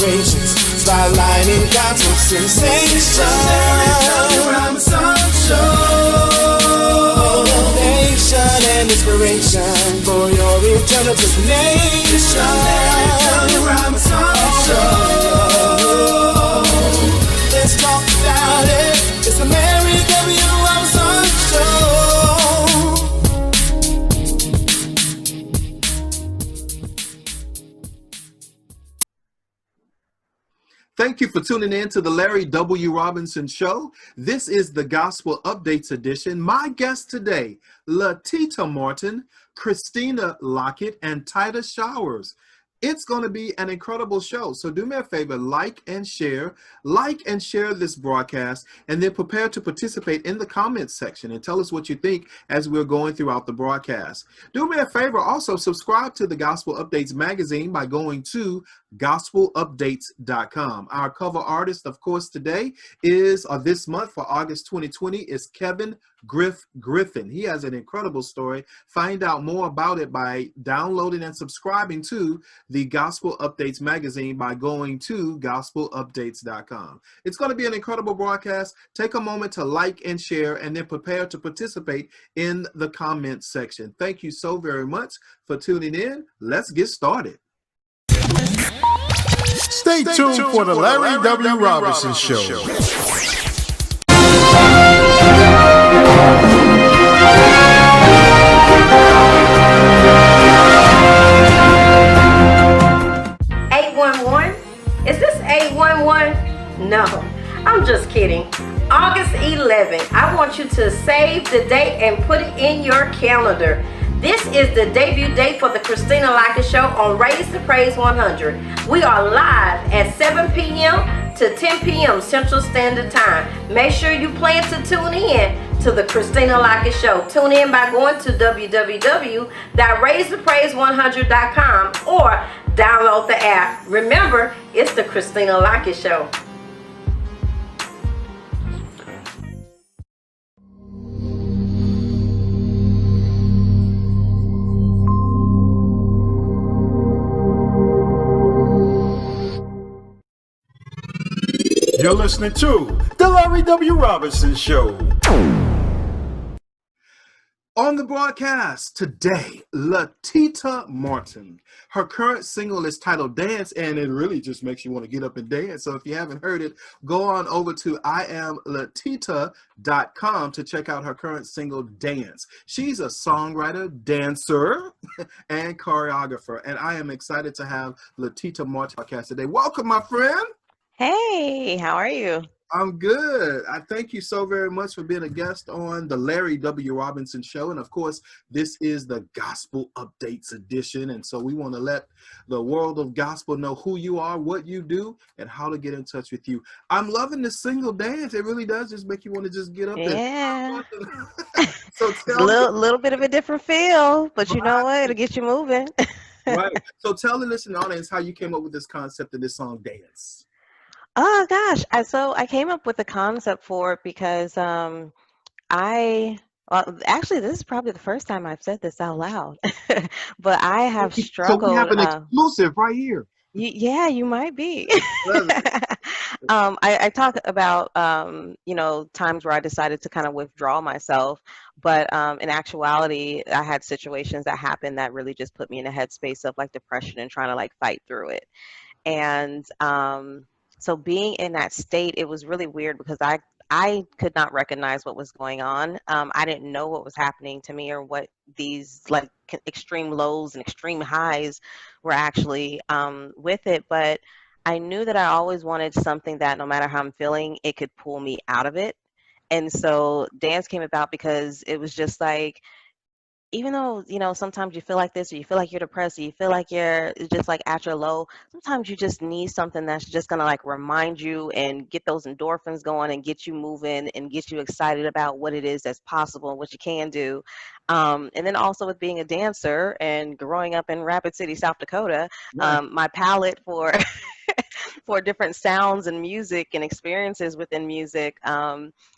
inspirations, spotlighting gospel sensation. Motivation and inspiration for your eternal destination. Let's talk about it. It's the Mary W. Robinson Show. Thank you for tuning in to the Larry W. Robinson Show. This is the Gospel Updates edition. My guests today, Letita Martin, Christina Lockett, and Titus Showers. It's going to be an incredible show. So do me a favor, like and share this broadcast, and then prepare to participate in the comments section and tell us what you think as we're going throughout the broadcast. Do me a favor, also subscribe to the Gospel Updates magazine by going to gospelupdates.com. Our cover artist, of course, today is, or this month for August 2020, is Kevin Griffin. He has an incredible story. Find out more about it by downloading and subscribing to the Gospel Updates magazine by going to gospelupdates.com. It's going to be an incredible broadcast. Take a moment to like and share, and then prepare to participate in the comments section. Thank you so very much for tuning in. Let's get started. Stay tuned for the Larry W. Robinson Show. 811? Is this 811? No, I'm just kidding. August 11th, I want you to save the date and put it in your calendar. This is the debut date for the Christina Lockett Show on Raise the Praise 100. We are live at 7 p.m. to 10 p.m. Central Standard Time. Make sure you plan to tune in to the Christina Lockett Show. Tune in by going to www.raisethepraise100.com or download the app. Remember, it's the Christina Lockett Show. You're listening to the Larry W. Robinson Show. On the broadcast today, Letita Martin. Her current single is titled Dance, and it really just makes you want to get up and dance. So if you haven't heard it, go on over to iamletita.com to check out her current single, Dance. She's a songwriter, dancer, and choreographer, and I am excited to have Letita Martin on the podcast today. Welcome, my friend. Hey, how are you? I'm good. I thank you so very much for being a guest on the Larry W. Robinson Show. And of course, this is the Gospel Updates edition. And so we want to let the world of gospel know who you are, what you do, and how to get in touch with you. I'm loving the single Dance. It really does just make you want to just get up Yeah. there. So It's a little bit of a different feel, but you know what? It'll get you moving. Right. So tell the listening audience how you came up with this concept of this song, Dance. Oh gosh, I came up with the concept for it because actually this is probably the first time I've said this out loud, but I have struggled. So we have an exclusive right here. Yeah, you might be. I talk about times where I decided to kind of withdraw myself, but in actuality, I had situations that happened that really just put me in a headspace of like depression and trying to like fight through it, and so being in that state, it was really weird because I could not recognize what was going on. I didn't know what was happening to me or what these like extreme lows and extreme highs were actually with it. But I knew that I always wanted something that no matter how I'm feeling, it could pull me out of it. And so dance came about because it was just like, even though, sometimes you feel like this, or you feel like you're depressed, or you feel like you're just like at your low, sometimes you just need something that's just going to like remind you and get those endorphins going and get you moving and get you excited about what it is that's possible and what you can do. And then also with being a dancer and growing up in Rapid City, South Dakota, my palette for for different sounds and music and experiences within music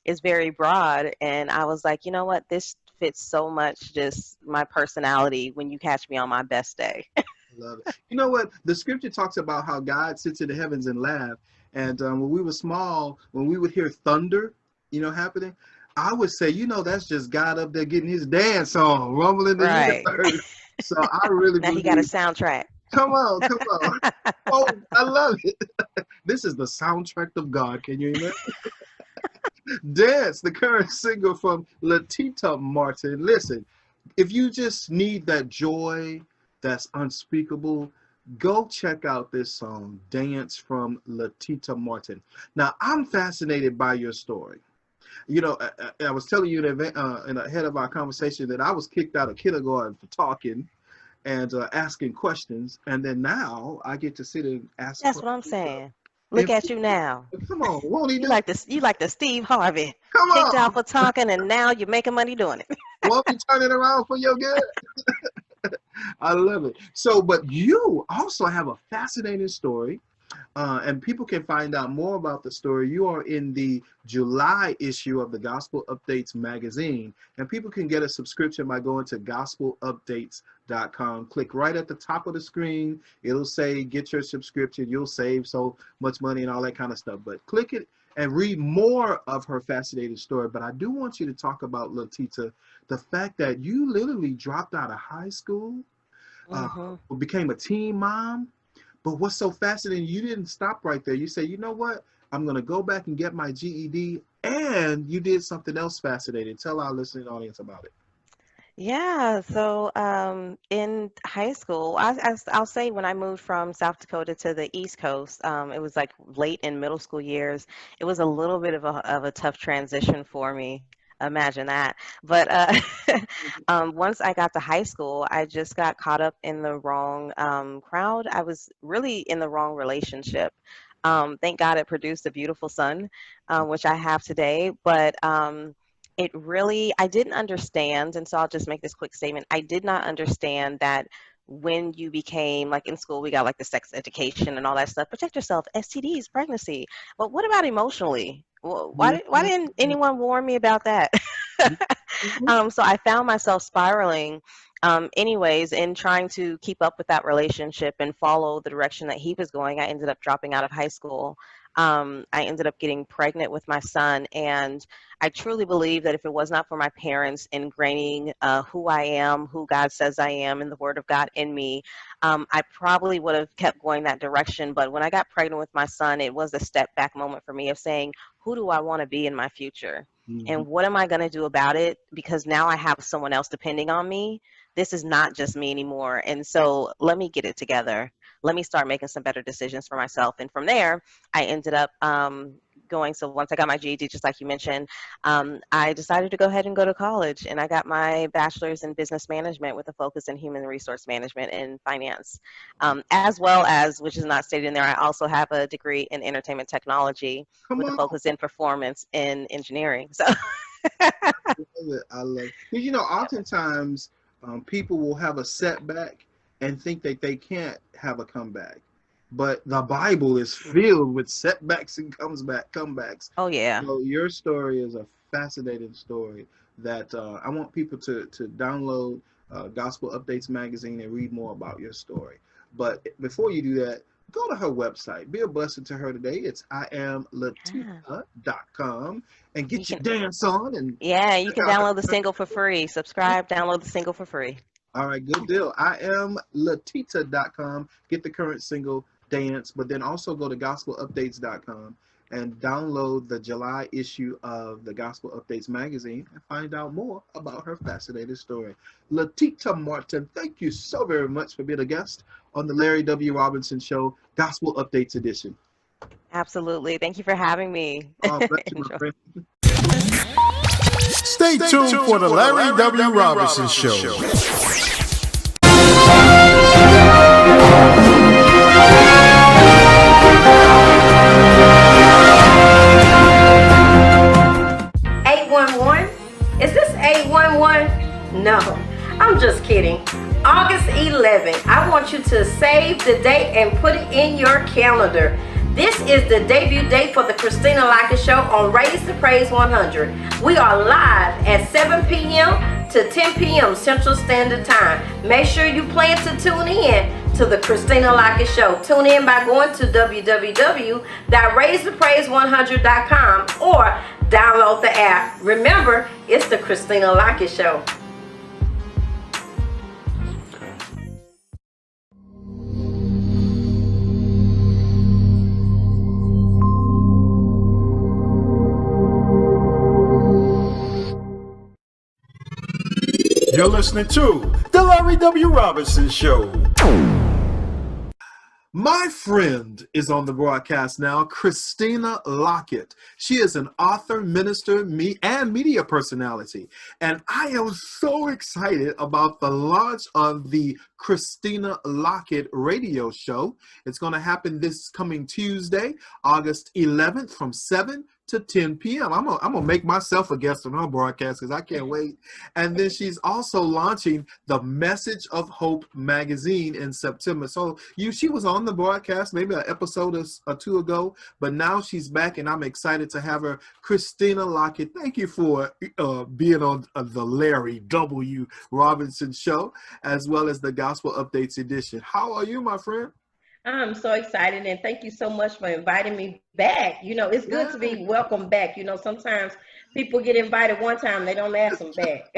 is very broad. And I was like, you know what, this fits so much just my personality when you catch me on my best day. Love it. You know what? The scripture talks about how God sits in the heavens and laugh. And when we were small, when we would hear thunder, happening, I would say, that's just God up there getting his dance on, rumbling the Right. universe. So I really Now he got a believe. soundtrack. Come on, come on. Oh, I love it. This is the soundtrack of God. Can you imagine? Dance, the current single from Letita Martin. Listen, if you just need that joy that's unspeakable, go check out this song, Dance, from Letita Martin. Now, I'm fascinated by your story. I was telling you in ahead of our conversation that I was kicked out of kindergarten for talking and asking questions, and then now I get to sit and ask. That's what I'm saying. Look at you now. Come on, won't he do? You like the Steve Harvey. Come Kicked on. out for talking, and now you're making money doing it. Won't he turn it around for your good? I love it. So, but you also have a fascinating story, and people can find out more about the story. You are in the July issue of the Gospel Updates magazine, and people can get a subscription by going to gospelupdates.com. Click right at the top of the screen. It'll say get your subscription. You'll save so much money and all that kind of stuff. But click it and read more of her fascinating story. But I do want you to talk about, Letita, the fact that you literally dropped out of high school, became a teen mom. But what's so fascinating, you didn't stop right there. You say, you know what? I'm going to go back and get my GED. And you did something else fascinating. Tell our listening audience about it. Yeah, so in high school, I'll say when I moved from South Dakota to the East Coast, it was like late in middle school years. It was a little bit of a tough transition for me. Imagine that. But once I got to high school, I just got caught up in the wrong crowd. I was really in the wrong relationship. Thank God it produced a beautiful son, which I have today. But I didn't understand, and so I'll just make this quick statement. I did not understand that when you became, like in school, we got like the sex education and all that stuff. Protect yourself, STDs, pregnancy. But what about emotionally? Why didn't anyone warn me about that? So I found myself spiraling anyways, in trying to keep up with that relationship and follow the direction that he was going. I ended up dropping out of high school. I ended up getting pregnant with my son, and I truly believe that if it was not for my parents ingraining who I am, who God says I am, and the Word of God in me, I probably would have kept going that direction. But when I got pregnant with my son, it was a step back moment for me of saying, who do I want to be in my future? And what am I going to do about it? Because now I have someone else depending on me. This is not just me anymore. And so let me get it together. Let me start making some better decisions for myself. And from there, I ended up so once I got my GED, just like you mentioned, I decided to go ahead and go to college. And I got my bachelor's in business management with a focus in human resource management and finance, as well as, which is not stated in there, I also have a degree in entertainment technology with a focus in performance in engineering. So I love it. Because, oftentimes people will have a setback and think that they can't have a comeback. But the Bible is filled with setbacks and comebacks. Oh, yeah. So your story is a fascinating story that I want people to download Gospel Updates magazine and read more about your story. But before you do that, go to her website. Be a blessing to her today. It's iamletita.com and get your dance on. And yeah, you can download the single for free. Subscribe, download the single for free. All right, good deal. iamletita.com. Get the current single, Dance, but then also go to gospelupdates.com and download the July issue of the Gospel Updates magazine and find out more about her fascinating story. Letita Martin, thank you so very much for being a guest on the Larry W. Robinson Show, Gospel Updates edition. Absolutely. Thank you for having me. Bless you, my friend. Stay tuned for the Larry W. Robinson Show. 811? Is this 811? No, I'm just kidding. August 11th, I want you to save the date and put it in your calendar. This is the debut date for the Christina Lockett Show on Raise the Praise 100. We are live at 7 p.m. to 10 p.m. Central Standard Time. Make sure you plan to tune in. to the Christina Lockett Show. Tune in by going to www.raisethepraise100.com or download the app. Remember, it's the Christina Lockett Show. You're listening to The Larry W. Robinson Show. My friend is on the broadcast now, Christina Lockett. She is an author, minister, and media personality. And I am so excited about the launch of the Christina Lockett radio show. It's going to happen this coming Tuesday, August 11th from 7 to 10 p.m. I'm gonna make myself a guest on her broadcast because I can't wait. And then she's also launching the Message of Hope magazine in September. So she was on the broadcast maybe an episode or two ago, but now she's back and I'm excited to have her. Christina Lockett, thank you for being on the Larry W. Robinson Show, as well as the Gospel Updates edition. How are you, my friend? I'm so excited, and thank you so much for inviting me back. It's good to be welcome back. Sometimes people get invited one time, they don't ask them back.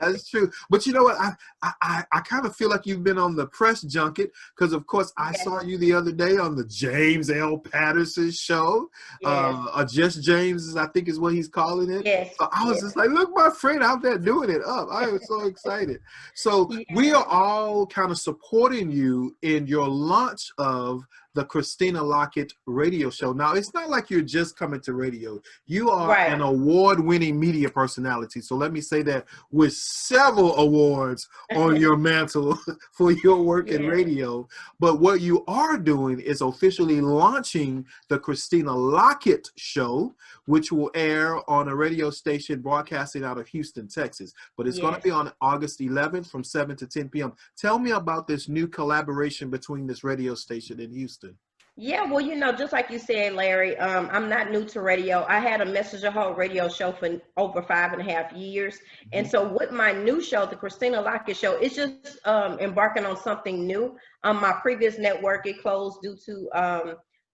That's true. But you know what? I kind of feel like you've been on the press junket because, of course, I saw you the other day on the James L. Patterson show. Yes. Just James, I think is what he's calling it. Yes. So I was just like, look, my friend out there doing it up. I am so excited. So we are all kind of supporting you in your launch of the Christina Lockett radio show. Now, it's not like you're just coming to radio. You are an award-winning media personality. So let me say that with several awards on your mantle for your work in radio. But what you are doing is officially launching the Christina Lockett Show, which will air on a radio station broadcasting out of Houston, Texas. But it's going to be on August 11th from 7 to 10 p.m. Tell me about this new collaboration between this radio station in Houston. Yeah, well, just like you said, Larry, I'm not new to radio. I had a Message of Hope radio show for over 5.5 years. And so with my new show, the Christina Lockett Show, it's just embarking on something new. My previous network, it closed due to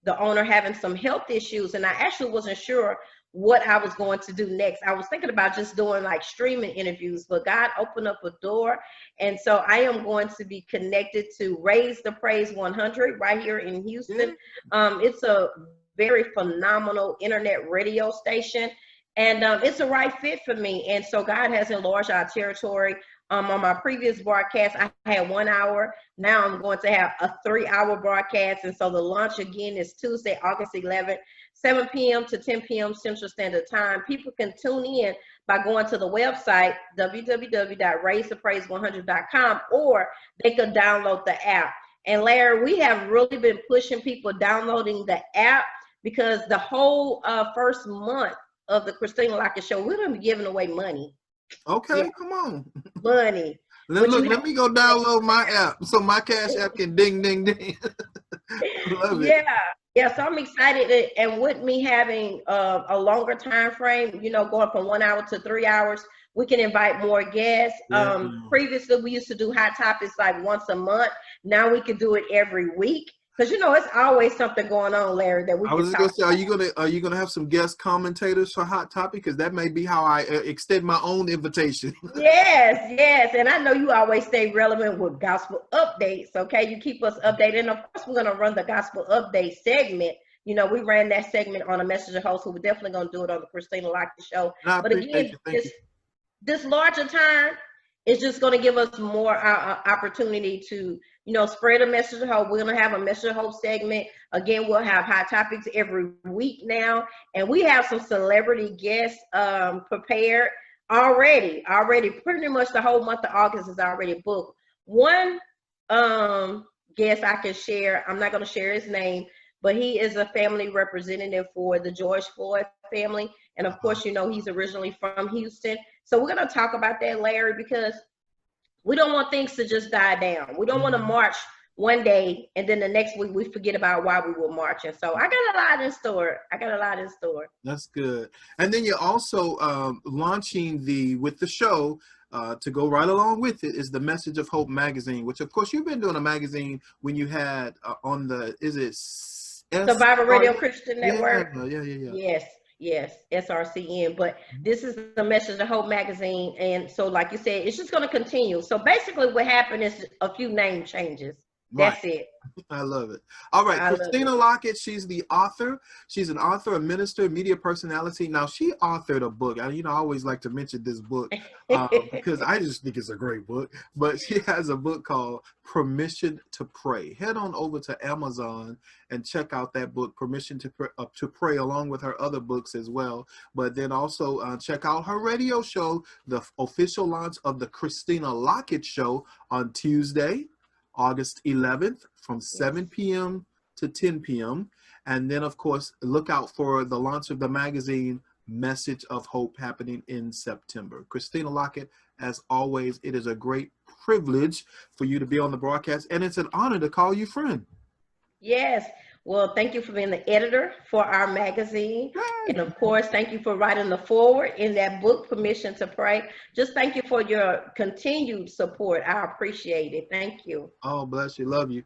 the owner having some health issues. And I actually wasn't sure what I was going to do next. I was thinking about just doing like streaming interviews, but God opened up a door. And so I am going to be connected to Raise the Praise 100 right here in Houston. It's a very phenomenal internet radio station, and it's a right fit for me. And so God has enlarged our territory. On my previous broadcast, I had 1 hour. Now I'm going to have a 3-hour broadcast. And so the launch again is Tuesday, August 11th, 7 p.m. to 10 p.m. Central Standard Time. People can tune in by going to the website, www.raisethepraise100.com, or they could download the app. And Larry, we have really been pushing people downloading the app because the whole first month of the Christina Lockett Show, we're going to be giving away money. Okay, come on. Money. Let me go download my app so my Cash App can ding, ding, ding. Love it. Yeah, so I'm excited. And with me having a longer time frame, going from 1 hour to 3 hours, we can invite more guests. Previously, we used to do hot topics like once a month. Now we can do it every week. Because it's always something going on, Larry, that we can talk about. Are you gonna have some guest commentators for Hot Topic? Because that may be how I extend my own invitation. Yes, and I know you always stay relevant with gospel updates. Okay, you keep us updated, and of course we're gonna run the gospel update segment. We ran that segment on a Messenger host, so we're definitely gonna do it on the Christina Lockett Show. But again, this larger time is just going to give us more opportunity to, spread a message of hope. We're going to have a message of hope segment. Again, we'll have hot topics every week now. And we have some celebrity guests prepared already. Pretty much the whole month of August is already booked. One guest I can share, I'm not going to share his name, but he is a family representative for the George Floyd family. And of course, he's originally from Houston. So we're going to talk about that, Larry, because we don't want things to just die down. We don't want to march one day, and then the next week we forget about why we were marching. So I got a lot in store. That's good. And then you're also launching with the show to go right along with it is the Message of Hope magazine, which of course you've been doing a magazine when you had on the, is it Survivor Radio Christian Network? Yeah. Yes, SRCN. But this is the Message of Hope magazine, and so like you said, it's just going to continue. So basically, what happened is a few name changes. That's it. I love it. All right, Christina Lockett, she's the author. She's an author, a minister, media personality. Now, she authored a book. I always like to mention this book because I just think it's a great book. But she has a book called Permission to Pray. Head on over to Amazon and check out that book, Permission to Pray, along with her other books as well. But then also check out her radio show, the official launch of the Christina Lockett Show on Tuesday, August 11th from 7 p.m. to 10 p.m. And then, of course, look out for the launch of the magazine Message of Hope happening in September. Christina Lockett, as always, it is a great privilege for you to be on the broadcast, and it's an honor to call you friend. Yes. Well, thank you for being the editor for our magazine. And of course, thank you for writing the foreword in that book, Permission to Pray. Just thank you for your continued support. I appreciate it. Thank you. Oh, bless you. Love you.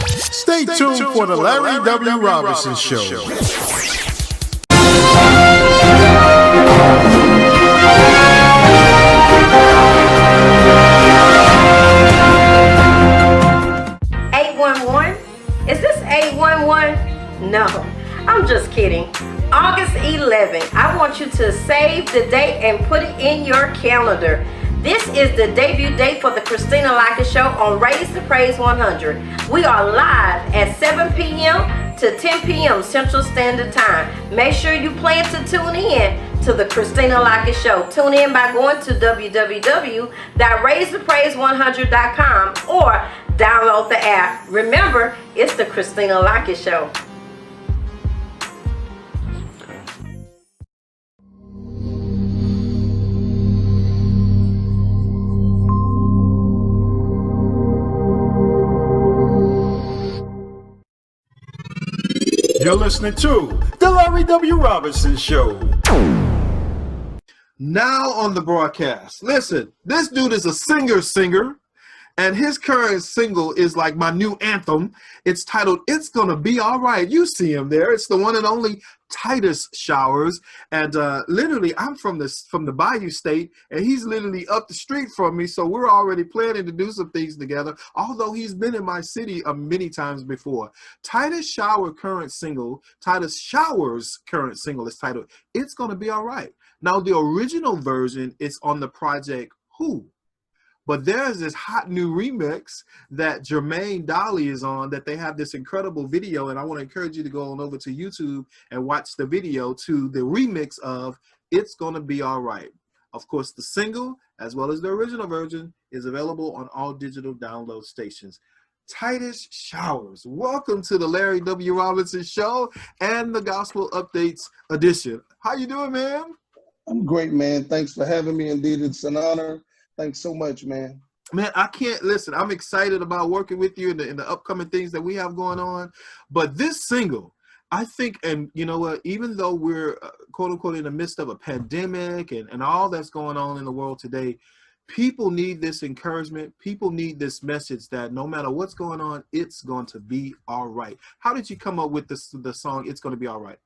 Stay tuned for the Larry W. Robinson Show. Is this 811? No, I'm just kidding. August 11th, I want you to save the date and put it in your calendar. This is the debut date for the Christina Lockett Show on Raise the Praise 100. We are live at 7 p.m. to 10 p.m. Central Standard Time. Make sure you plan to tune in to the Christina Lockett Show. Tune in by going to www.raisethepraise100.com or download the app. Remember, it's the Christina Lockett Show. You're listening to the Larry W. Robinson Show. Now on the broadcast. Listen, this dude is a singer, and his current single is like my new anthem. It's titled It's Gonna Be Alright. You see him there. It's the one and only Titus Showers. And literally, I'm from the Bayou State, and he's literally up the street from me, so we're already planning to do some things together, although he's been in my city many times before. Titus Showers' current single is titled It's Gonna Be Alright. Now, the original version is on the project Who? But there's this hot new remix that Jermaine Dolly is on that they have this incredible video, and I want to encourage you to go on over to YouTube and watch the video to the remix of It's Gonna Be Alright. Of course, the single, as well as the original version, is available on all digital download stations. Titus Showers, welcome to the Larry W. Robinson Show and the Gospel Updates edition. How you doing, man? I'm great, man. Thanks for having me. Indeed, it's an honor. Thanks so much, man. Man, I can't listen. I'm excited about working with you in the upcoming things that we have going on. But this single, I think, and you know what, even though we're quote unquote in the midst of a pandemic and all that's going on in the world today, people need this encouragement. People need this message that no matter what's going on, it's going to be all right. How did you come up with the song, It's Going to Be All Right?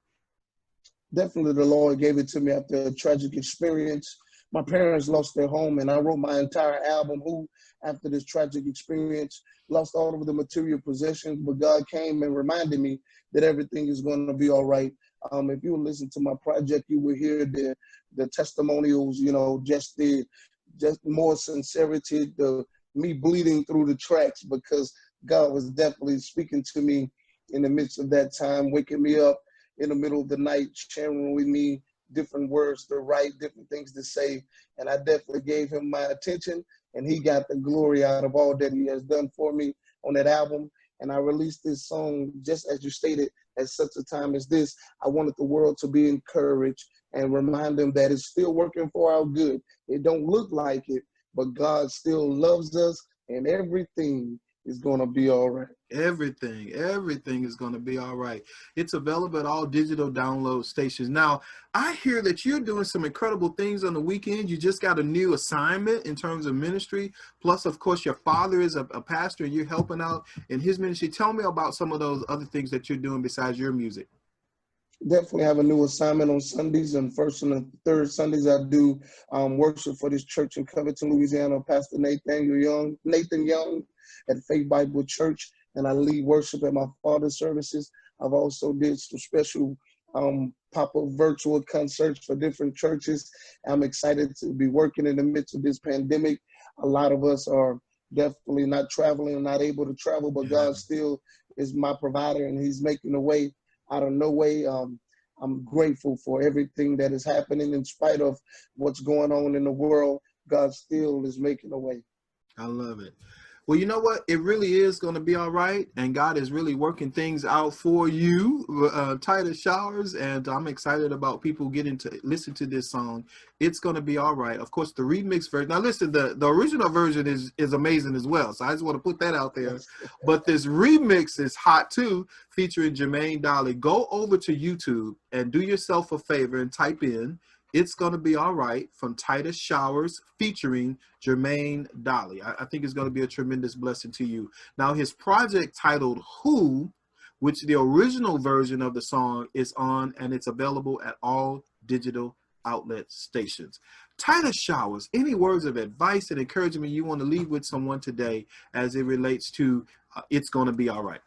Definitely the Lord gave it to me after a tragic experience. My parents lost their home, and I wrote my entire album, Who, after this tragic experience. Lost all of the material possessions, but God came and reminded me that everything is going to be all right. If you listen to my project, you will hear the testimonials, just more sincerity, me bleeding through the tracks, because God was definitely speaking to me in the midst of that time, waking me up in the middle of the night, sharing with me different words to write, different things to say. And I definitely gave him my attention, and he got the glory out of all that he has done for me on that album. And I released this song, just as you stated, at such a time as this. I wanted the world to be encouraged and remind them that it's still working for our good. It don't look like it, but God still loves us, and everything is going to be all right. Everything is going to be all right. It's available at all digital download stations. Now, I hear that you're doing some incredible things on the weekend. You just got a new assignment in terms of ministry. Plus, of course, your father is a pastor and you're helping out in his ministry. Tell me about some of those other things that you're doing besides your music. Definitely have a new assignment on Sundays, and first and the third Sundays I do worship for this church in Covington, Louisiana, Pastor Nathan Young at Faith Bible Church, and I lead worship at my father's services. I've also did some special pop-up virtual concerts for different churches. I'm excited to be working in the midst of this pandemic. A lot of us are definitely not traveling, not able to travel, but God still is my provider, and he's making a way out of no way. I'm grateful for everything that is happening in spite of what's going on in the world. God still is making a way. I love it. Well, you know what? It really is going to be all right. And God is really working things out for you, Titus Showers. And I'm excited about people getting to listen to this song. It's going to be all right. Of course, the remix version. Now, listen, the original version is amazing as well. So I just want to put that out there. But this remix is hot, too, featuring Jermaine Dolly. Go over to YouTube and do yourself a favor and type in "It's Gonna Be All Right" from Titus Showers featuring Jermaine Dolly. I think it's going to be a tremendous blessing to you. Now, his project titled Who, which the original version of the song is on, and it's available at all digital outlet stations. Titus Showers, any words of advice and encouragement you want to leave with someone today as it relates to It's Gonna Be All Right?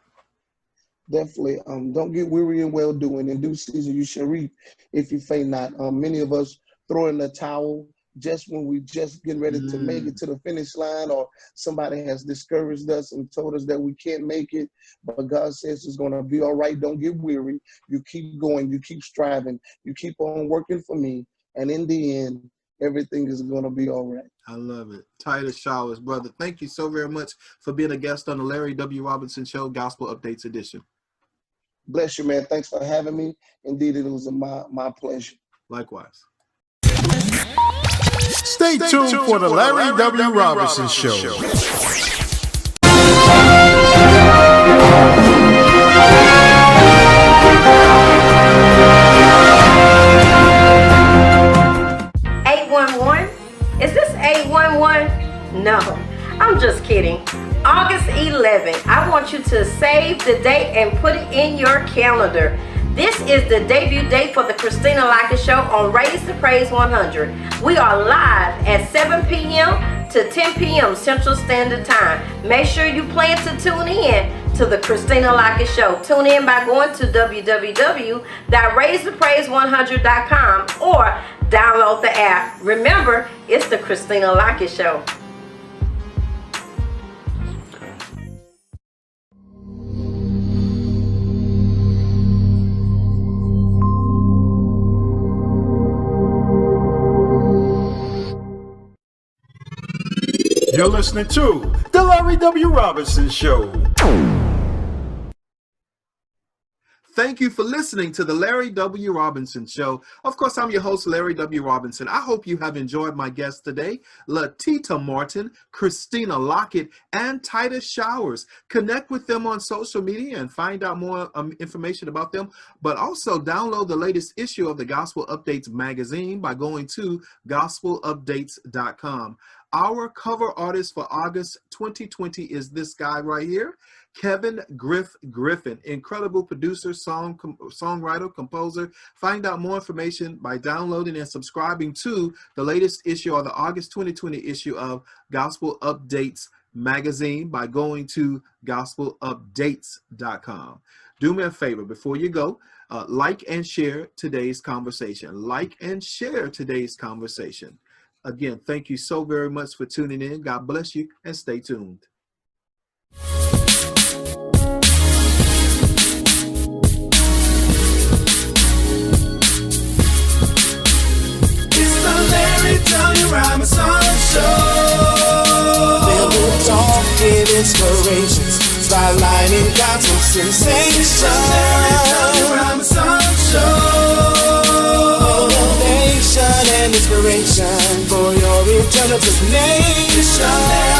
Definitely. Don't get weary in well doing. In due season, you shall reap if you faint not. Many of us throw in the towel just when we just getting ready to make it to the finish line, or somebody has discouraged us and told us that we can't make it. But God says it's going to be all right. Don't get weary. You keep going. You keep striving. You keep on working for me. And in the end, everything is going to be all right. I love it. Titus Showers, brother, thank you so very much for being a guest on the Larry W. Robinson Show Gospel Updates Edition. Bless you, man. Thanks for having me. Indeed, it was my pleasure. Likewise. Stay tuned for the Larry W. Robinson Show. Is this 811? No, I'm just kidding. August 11th, I want you to save the date and put it in your calendar. This is the debut date for the Christina Lockett Show on Raise the Praise 100. We are live at 7 p.m. to 10 p.m. Central Standard Time. Make sure you plan to tune in to the Christina Lockett Show. Tune in by going to www.raisethepraise100.com or download the app. Remember, it's the Christina Lockett Show. You're listening to the Larry W. Robinson Show. Thank you for listening to the Larry W. Robinson Show. Of course, I'm your host, Larry W. Robinson. I hope you have enjoyed my guests today, Letita Martin, Christina Lockett, and Titus Showers. Connect with them on social media and find out more information about them, but also download the latest issue of the Gospel Updates magazine by going to gospelupdates.com. Our cover artist for August 2020 is this guy right here, Kevin Griffin, incredible producer, songwriter, composer. Find out more information by downloading and subscribing to the latest issue or the August 2020 issue of Gospel Updates magazine by going to gospelupdates.com. Do me a favor before you go, like and share today's conversation. Like and share today's conversation. Again, thank you so very much for tuning in. God bless you and stay tuned. It's the Larry W. Robinson Show. They'll talk, give inspirations, spotlighting gospel sensations. It's the Larry W. Robinson Show. Motivation and inspiration for your eternity. Chanel just name.